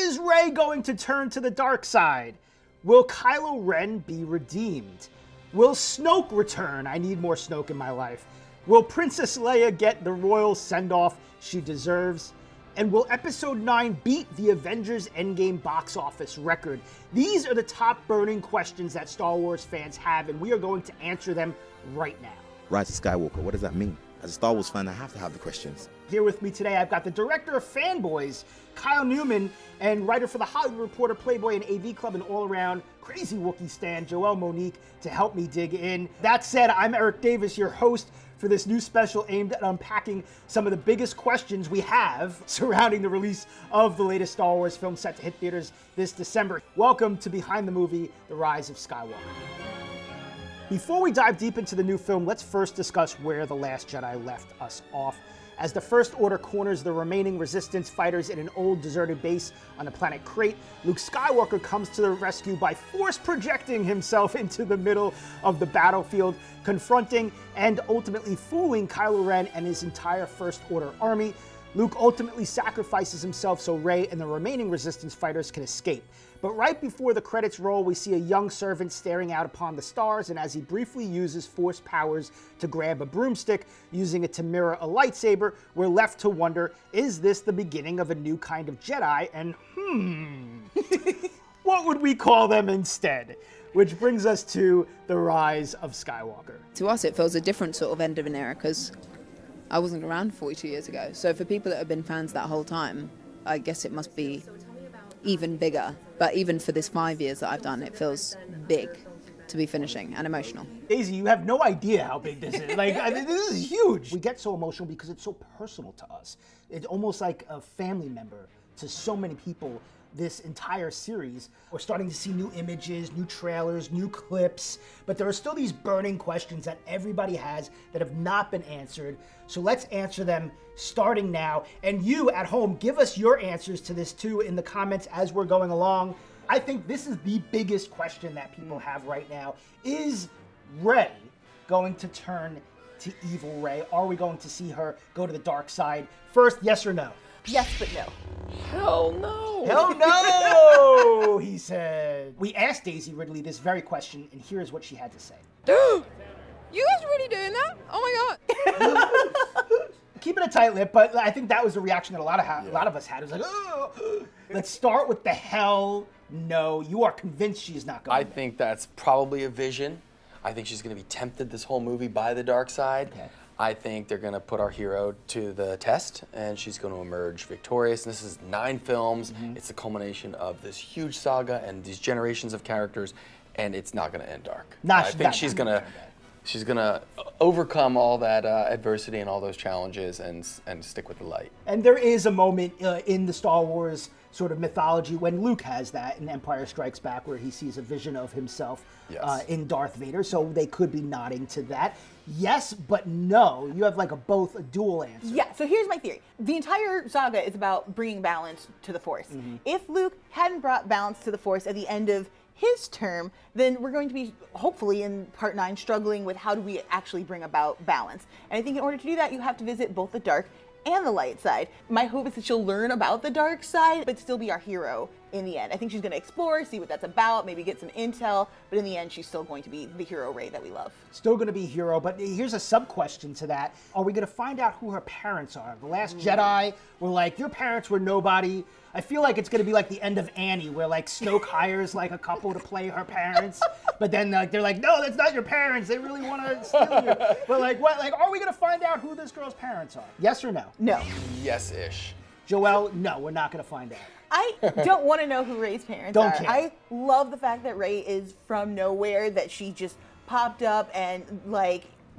Is Rey going to turn to the dark side? Will Kylo Ren be redeemed? Will Snoke return? I need more Snoke in my life. Will Princess Leia get the royal send-off she deserves? And will Episode 9 beat the Avengers Endgame box office record? These are the top burning questions that Star Wars fans have, and we are going to answer them right now. Rise of Skywalker, what does that mean? As a Star Wars fan, I have to have the questions. Here with me today, I've got the director of Fanboys, Kyle Newman, and writer for The Hollywood Reporter, Playboy, and AV Club, and all-around crazy Wookiee stan, Joelle Monique, to help me dig in. That said, I'm Erik Davis, your host for this new special aimed at unpacking some of the biggest questions we have surrounding the release of the latest Star Wars film set to hit theaters this December. Welcome to Behind the Movie, The Rise of Skywalker. Before we dive deep into the new film, let's first discuss where The Last Jedi left us off. As the First Order corners the remaining Resistance fighters in an old deserted base on the planet Crate, Luke Skywalker comes to the rescue by force projecting himself into the middle of the battlefield, confronting and ultimately fooling Kylo Ren and his entire First Order army. Luke ultimately sacrifices himself so Rey and the remaining Resistance fighters can escape. But right before the credits roll, we see a young servant staring out upon the stars, and as he briefly uses Force powers to grab a broomstick, using it to mirror a lightsaber, we're left to wonder, is this the beginning of a new kind of Jedi? And what would we call them instead? Which brings us to The Rise of Skywalker. To us, it feels a different sort of end of an era, because I wasn't around 42 years ago. So for people that have been fans that whole time, I guess it must be even bigger. But even for this 5 years that I've done, it feels big to be finishing and emotional. Daisy, you have no idea how big this is. This is huge. We get so emotional because it's so personal to us. It's almost like a family member to so many people. This entire series, we're starting to see new images, new trailers, new clips, but there are still these burning questions that everybody has that have not been answered. So let's answer them starting now. And you at home, give us your answers to this too in the comments as we're going along. I think this is the biggest question that people have right now. Is Rey going to turn to evil Rey? Are we going to see her go to the dark side? First, yes or no? Yes, but no. Hell no. Hell no, he said. We asked Daisy Ridley this very question, and here's what she had to say. You guys really doing that? Oh my God. Keeping a tight lip, but I think that was the reaction that a lot of us had. It was like, oh. Let's start with the hell no. You are convinced she's not going I think that's probably a vision. I think she's going to be tempted this whole movie by the dark side. Okay. I think they're going to put our hero to the test, and she's going to emerge victorious. And this is 9 films. Mm-hmm. It's the culmination of this huge saga and these generations of characters, and it's not going to end dark. I think she's going to overcome all that adversity and all those challenges and stick with the light. And there is a moment in the Star Wars sort of mythology when Luke has that in Empire Strikes Back, where he sees a vision of himself in Darth Vader. So they could be nodding to that. Yes, but no. You have both a dual answer. Yeah, so here's my theory. The entire saga is about bringing balance to the Force. Mm-hmm. If Luke hadn't brought balance to the Force at the end of his term, then we're going to be, hopefully in Part 9, struggling with how do we actually bring about balance. And I think in order to do that, you have to visit both the dark and the light side. My hope is that she'll learn about the dark side, but still be our hero in the end. I think she's going to explore, see what that's about, maybe get some intel, but in the end, she's still going to be the hero Rey that we love. Still going to be hero, but here's a sub-question to that. Are we going to find out who her parents are? The Last Jedi were like, your parents were nobody. I feel like it's going to be like the end of Annie, where Snoke hires a couple to play her parents, but then they're like, no, that's not your parents. They really want to steal you. But are we going to find out who this girl's parents are? Yes or no? No. Yes-ish. Joelle, no, we're not going to find out. I don't want to know who Rey's parents don't are. Care. I love the fact that Rey is from nowhere, that she just popped up and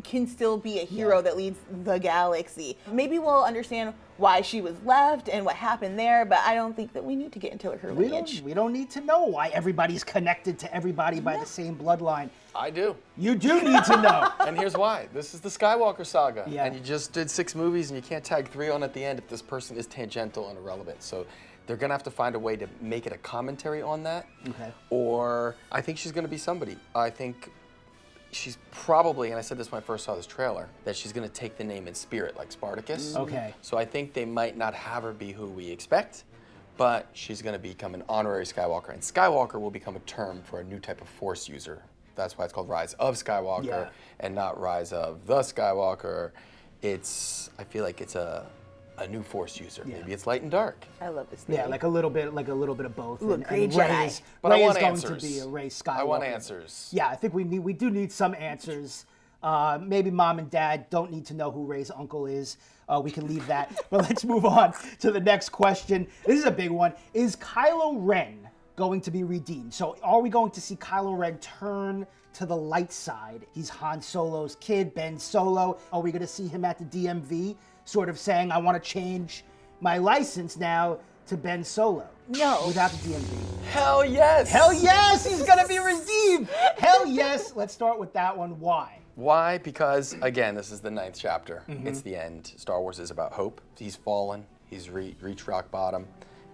can still be a hero that leads the galaxy. Maybe we'll understand why she was left and what happened there, but I don't think that we need to get into her lineage. We don't need to know why everybody's connected to everybody by the same bloodline. I do. You do need to know. And here's why. This is the Skywalker saga. Yeah. And you just did 6 movies, and you can't tag 3 on at the end if this person is tangential and irrelevant. So they're going to have to find a way to make it a commentary on that. Okay. Or I think she's going to be somebody. I think she's probably, and I said this when I first saw this trailer, that she's going to take the name in spirit, like Spartacus. Okay. So I think they might not have her be who we expect, but she's going to become an honorary Skywalker, and Skywalker will become a term for a new type of Force user. That's why it's called Rise of Skywalker and not Rise of the Skywalker. I feel like it's a new Force user. Maybe it's light and dark. I love this name. Yeah, like a little bit of both. Ooh, and great Rey Jedi. is, But I Rey want is going answers. to be a Rey Skywalker. I want answers. Yeah, I think we do need some answers. Maybe mom and dad don't need to know who Rey's uncle is. We can leave that. But let's move on to the next question. This is a big one. Is Kylo Ren going to be redeemed? So are we going to see Kylo Ren turn to the light side? He's Han Solo's kid, Ben Solo. Are we going to see him at the DMV sort of saying, I want to change my license now to Ben Solo? No. Without the DMV. Hell yes! Hell yes, he's going to be redeemed. Hell yes. Let's start with that one. Why? Why? Because, again, this is the 9th chapter. It's the end. Star Wars is about hope. He's fallen. He's reached rock bottom.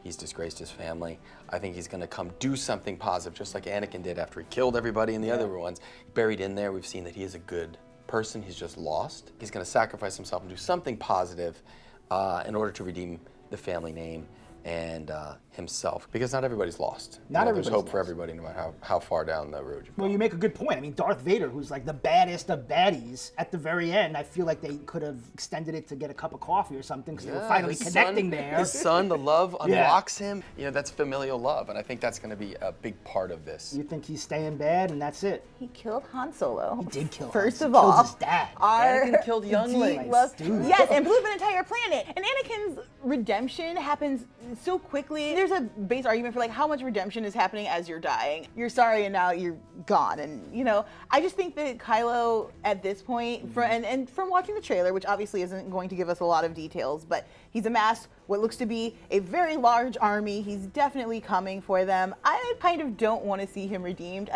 He's disgraced his family. I think he's going to come do something positive, just like Anakin did after he killed everybody in the other ones. Buried in there, we've seen that he is a good person. He's just lost. He's going to sacrifice himself and do something positive in order to redeem the family name and himself, because not everybody's lost. Not There's everybody's hope for lost. everybody, no matter how far down the road you go. Well, you make a good point. I mean, Darth Vader, who's like the baddest of baddies, at the very end, I feel like they could have extended it to get a cup of coffee or something, because they were finally his connecting son, there. His son, the love unlocks him. You know, that's familial love, and I think that's going to be a big part of this. You think he's staying bad, and that's it. He killed Han Solo. He did kill First Han. of He killed all, his dad. Anakin killed younglings. Dude. Yes, and blew up an entire planet. And Anakin's redemption happens so quickly. There's a base argument for like how much redemption is happening as you're dying. You're sorry and now you're gone. And you know, I just think that Kylo at this point, and from watching the trailer, which obviously isn't going to give us a lot of details, but he's amassed what looks to be a very large army. He's definitely coming for them. I kind of don't want to see him redeemed.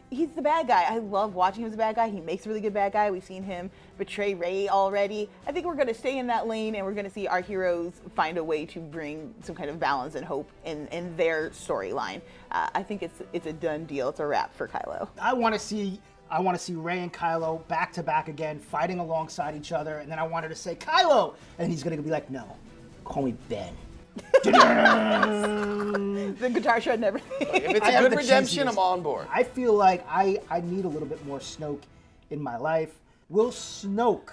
He's the bad guy. I love watching him as a bad guy. He makes a really good bad guy. We've seen him betray Rey already. I think we're going to stay in that lane, and we're going to see our heroes find a way to bring some kind of balance and hope in their storyline. I think it's a done deal. It's a wrap for Kylo. I want to see Rey and Kylo back to back again, fighting alongside each other, and then I wanted to say Kylo, and he's gonna be like, no, call me Ben. The guitar shred and everything. If it's I a have good the redemption, cheesiest. I'm on board. I feel like I need a little bit more Snoke in my life. Will Snoke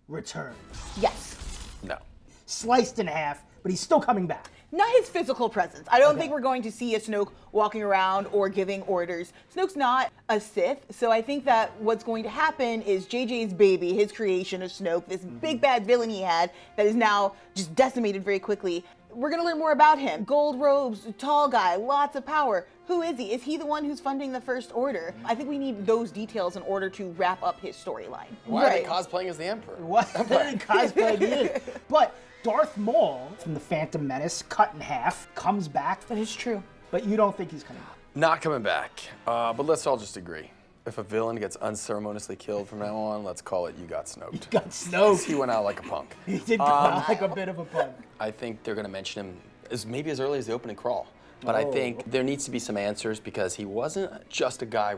return? Yes. No. Sliced in half, but he's still coming back. Not his physical presence. I don't think we're going to see a Snoke walking around or giving orders. Snoke's not a Sith, so I think that what's going to happen is JJ's baby, his creation of Snoke, this big bad villain he had that is now just decimated very quickly. We're going to learn more about him. Gold robes, tall guy, lots of power. Who is he? Is he the one who's funding the First Order? I think we need those details in order to wrap up his storyline. Why are they cosplaying as the Emperor? What? Cosplay he is. But Darth Maul from the Phantom Menace, cut in half, comes back. That is true. But you don't think he's coming back? Not coming back. But let's all just agree. If a villain gets unceremoniously killed from now on, let's call it you got Snoked. Got Snoke. He went out like a punk. He did go out like a bit of a punk. I think they're going to mention him maybe as early as the opening crawl. But I think there needs to be some answers, because he wasn't just a guy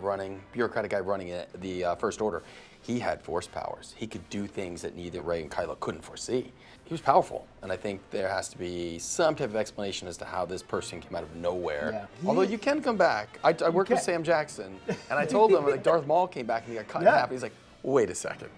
bureaucratic guy running the First Order. He had force powers. He could do things that neither Rey and Kylo couldn't foresee. He was powerful, and I think there has to be some type of explanation as to how this person came out of nowhere. Yeah. Although you can come back. I worked with Sam Jackson, and I told him, like, Darth Maul came back and he got cut in half, and he's like, wait a second.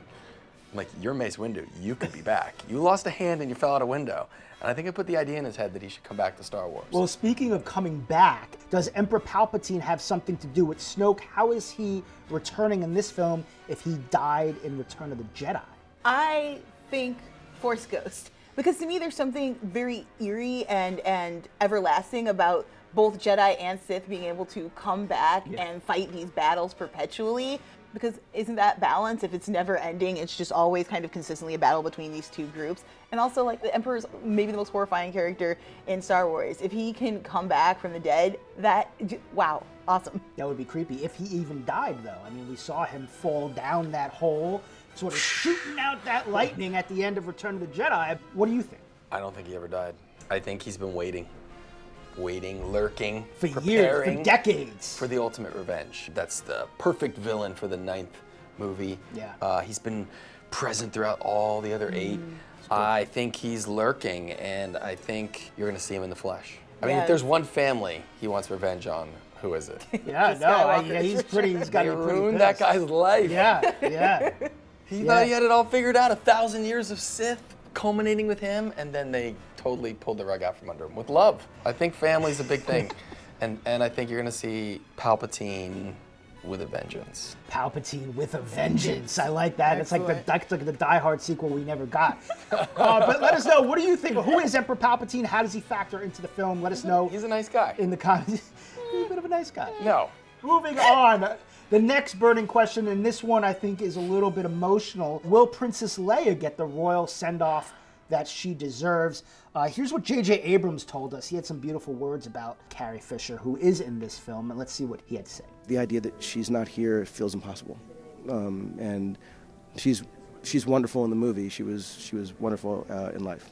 I'm like, you're Mace Windu. You could be back. You lost a hand and you fell out a window. And I think I put the idea in his head that he should come back to Star Wars. Well, speaking of coming back, does Emperor Palpatine have something to do with Snoke? How is he returning in this film if he died in Return of the Jedi? I think Force Ghost. Because to me, there's something very eerie and everlasting about both Jedi and Sith being able to come back and fight these battles perpetually. Because isn't that balance? If it's never ending, it's just always kind of consistently a battle between these two groups. And also, like, the Emperor's maybe the most horrifying character in Star Wars. If he can come back from the dead, wow, awesome. That would be creepy. If he even died, though. I mean, we saw him fall down that hole, sort of shooting out that lightning at the end of Return of the Jedi. What do you think? I don't think he ever died. I think he's been waiting, lurking, For years, preparing for decades. for the ultimate revenge. That's the perfect villain for the 9th movie. Yeah. He's been present throughout all the other 8. I think he's lurking, and I think you're going to see him in the flesh. I mean, if there's one family he wants revenge on, who is it? Yeah, he's got to be pretty Ruined that pissed. guy's life. Yeah. He thought he had it all figured out, 1,000 years of Sith culminating with him, and then they totally pulled the rug out from under him with love. I think family's a big thing. and I think you're going to see Palpatine with a vengeance. Palpatine with a vengeance. I like that. That's like the Die Hard sequel we never got. But let us know, what do you think? Who is Emperor Palpatine? How does he factor into the film? Let us know. He's a nice guy. In the comments. He's a bit of a nice guy. No. Moving on. The next burning question, and this one I think is a little bit emotional. Will Princess Leia get the royal send-off that she deserves? Here's what J.J. Abrams told us. He had some beautiful words about Carrie Fisher, who is in this film, and let's see what he had to say. The idea that she's not here feels impossible, and she's wonderful in the movie. She was wonderful in life.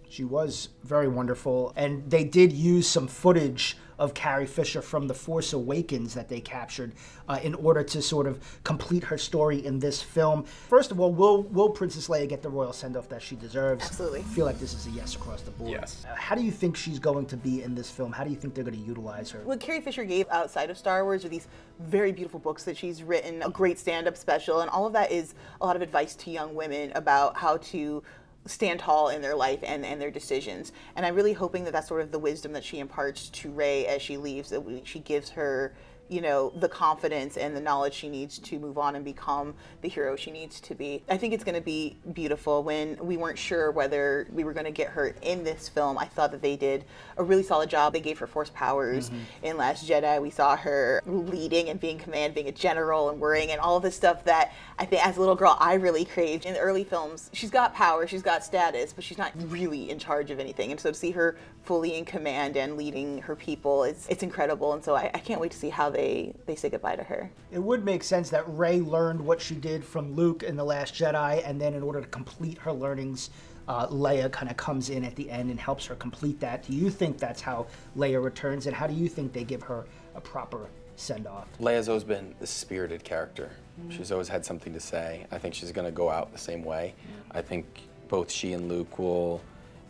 She was very wonderful, and they did use some footage of Carrie Fisher from The Force Awakens that they captured in order to sort of complete her story in this film. First of all, will Princess Leia get the royal send-off that she deserves? Absolutely. I feel like this is a yes across the board. Yes. How do you think she's going to be in this film? How do you think they're going to utilize her? What Carrie Fisher gave outside of Star Wars are these very beautiful books that she's written, a great stand-up special, and all of that is a lot of advice to young women about how to stand tall in their life and their decisions. And I'm really hoping that that's sort of the wisdom that she imparts to Rey as she leaves, that she gives her, you know, the confidence and the knowledge she needs to move on and become the hero she needs to be. I think it's going to be beautiful. When we weren't sure whether we were going to get her in this film, I thought that they did a really solid job. They gave her force powers in Last Jedi. We saw her leading and being command, being a general and worrying and all of this stuff that I think as a little girl I really craved. In the early films, she's got power, she's got status, but she's not really in charge of anything. And so to see her fully in command and leading her people, it's incredible. And so I can't wait to see how they say goodbye to her. It would make sense that Rey learned what she did from Luke in The Last Jedi, and then in order to complete her learnings, Leia kind of comes in at the end and helps her complete that. Do you think that's how Leia returns, and how do you think they give her a proper send-off? Leia's always been the spirited character. She's always had something to say. I think she's going to go out the same way. I think both she and Luke will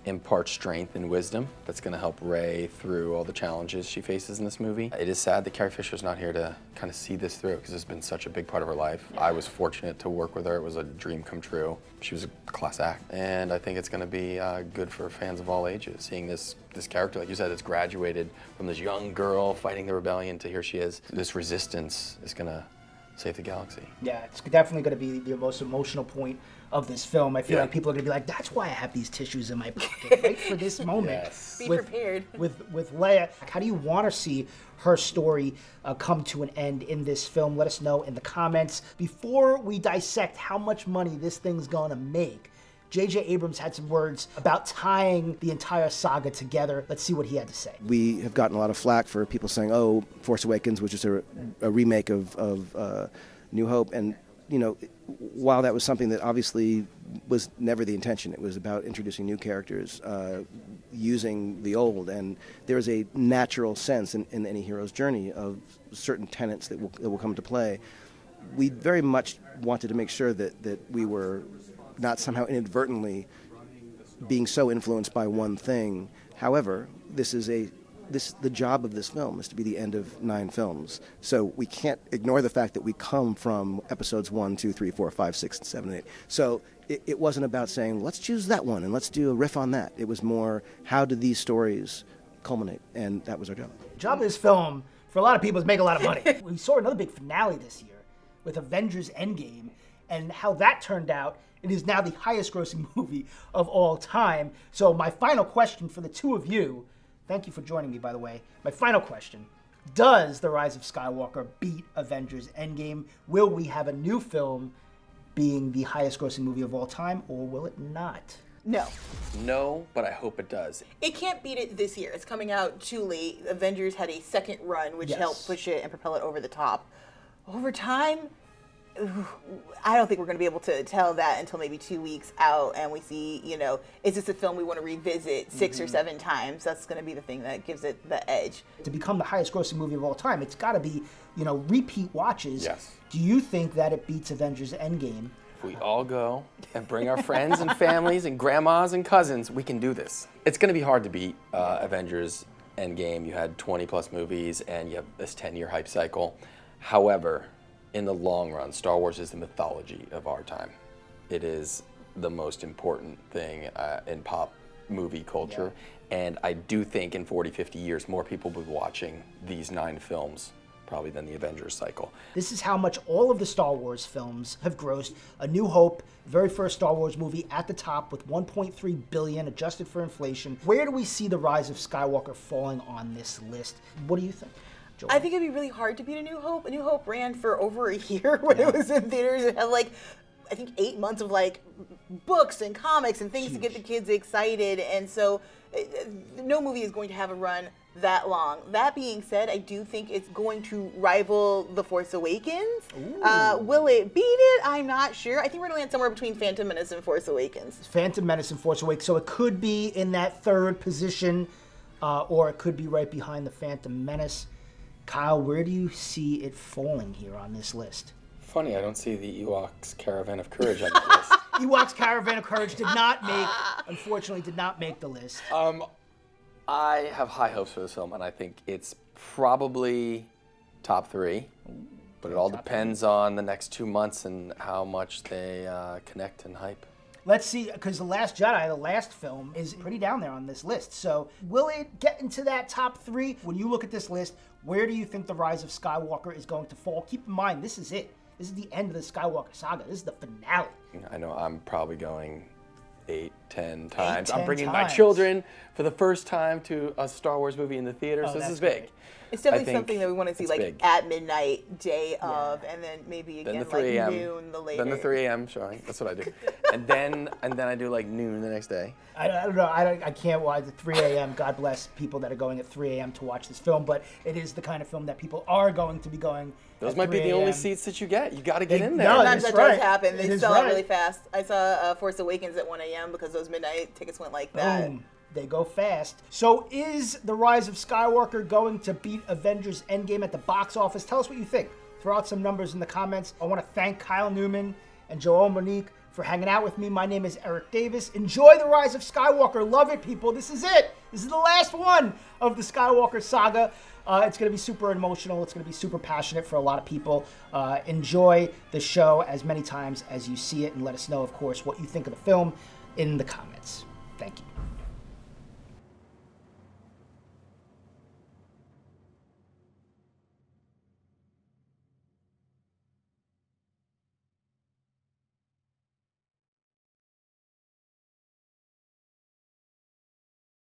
impart strength and wisdom that's going to help Rey through all the challenges she faces in this movie. It is sad that Carrie Fisher's not here to kind of see this through, because it's been such a big part of her life. I was fortunate to work with her. It was a dream come true. She was a class act, and I think it's going to be good for fans of all ages, seeing this character, like you said, that's graduated from this young girl fighting the rebellion to here she is. This resistance is going to save the galaxy. Yeah, it's definitely going to be the most emotional point of this film. I feel like people are going to be like, that's why I have these tissues in my pocket, right for this moment. Yes. Be prepared. With Leia. How do you want to see her story come to an end in this film? Let us know in the comments. Before we dissect how much money this thing's going to make, J.J. Abrams had some words about tying the entire saga together. Let's see what he had to say. We have gotten a lot of flack for people saying, oh, Force Awakens was just a remake of New Hope. And, you know, while that was something that obviously was never the intention, it was about introducing new characters, using the old. And there is a natural sense in any hero's journey of certain tenets that will come to play. We very much wanted to make sure that we were not somehow inadvertently being so influenced by one thing. However, the job of this film is to be the end of 9 films. So we can't ignore the fact that we come from episodes 1, 2, 3, 4, 5, 6, 7, 8. So it wasn't about saying, let's choose that one and let's do a riff on that. It was more, how do these stories culminate? And that was our job. The job of this film, for a lot of people, is make a lot of money. We saw another big finale this year with Avengers Endgame, and how that turned out. It is now the highest grossing movie of all time. So my final question for the two of you, thank you for joining me, by the way. My final question, does The Rise of Skywalker beat Avengers Endgame? Will we have a new film being the highest grossing movie of all time, or will it not? No. No, but I hope it does. It can't beat it this year. It's coming out too late. Avengers had a second run, which helped push it and propel it over the top. Over time, I don't think we're going to be able to tell that until maybe 2 weeks out, and we see, you know, is this a film we want to revisit 6 or 7 times? That's going to be the thing that gives it the edge. To become the highest grossing movie of all time, it's got to be, you know, repeat watches. Yes. Do you think that it beats Avengers Endgame? If we all go and bring our friends and families and grandmas and cousins, we can do this. It's going to be hard to beat Avengers Endgame, you had 20 plus movies, and you have this 10-year hype cycle. However, in the long run, Star Wars is the mythology of our time. It is the most important thing in pop movie culture. Yeah. And I do think in 40, 50 years, more people will be watching these 9 films probably than the Avengers cycle. This is how much all of the Star Wars films have grossed. A New Hope, very first Star Wars movie, at the top with $1.3 billion adjusted for inflation. Where do we see The Rise of Skywalker falling on this list? What do you think, Joelle? I think it'd be really hard to beat A New Hope. A New Hope ran for over a year when it was in theaters. It had like, I think 8 months of like books and comics and things to get the kids excited. And so no movie is going to have a run that long. That being said, I do think it's going to rival The Force Awakens. Will it beat it? I'm not sure. I think we're going to land somewhere between Phantom Menace and Force Awakens. Phantom Menace and Force Awakens. So it could be in that third position, or it could be right behind the Phantom Menace. Kyle, where do you see it falling here on this list? Funny, I don't see the Ewoks Caravan of Courage on the list. Ewoks Caravan of Courage unfortunately did not make the list. I have high hopes for this film, and I think it's probably top 3. But it all depends on the next 2 months and how much they connect and hype. Let's see, because The Last Jedi, the last film, is pretty down there on this list. So will it get into that top 3? When you look at this list, where do you think The Rise of Skywalker is going to fall? Keep in mind, this is it. This is the end of the Skywalker saga. This is the finale. I know I'm probably going 8, 10 times. 10 I'm bringing times. my children for the first time to a Star Wars movie in the theater, so this is big. Great. It's definitely something that we want to see like big. at midnight, day of, and then maybe again Then the 3 like a.m. noon the later. Then the 3 a.m. showing. That's what I do. and then I do like noon the next day. I don't know. I can't watch the 3 a.m. God bless people that are going at 3 a.m. to watch this film, but it is the kind of film that people are going to be going. Those might be the only seats that you get. You got to get in there. No, Sometimes that's that does right. happen. They It sell is out really right. fast. I saw Force Awakens at 1 a.m. because those midnight tickets went like that. Boom. They go fast. So is The Rise of Skywalker going to beat Avengers Endgame at the box office? Tell us what you think. Throw out some numbers in the comments. I want to thank Kyle Newman and Joelle Monique for hanging out with me. My name is Erik Davis. Enjoy The Rise of Skywalker. Love it, people. This is it. This is the last one of the Skywalker saga. It's going to be super emotional. It's going to be super passionate for a lot of people. Enjoy the show as many times as you see it, and let us know, of course, what you think of the film in the comments. Thank you.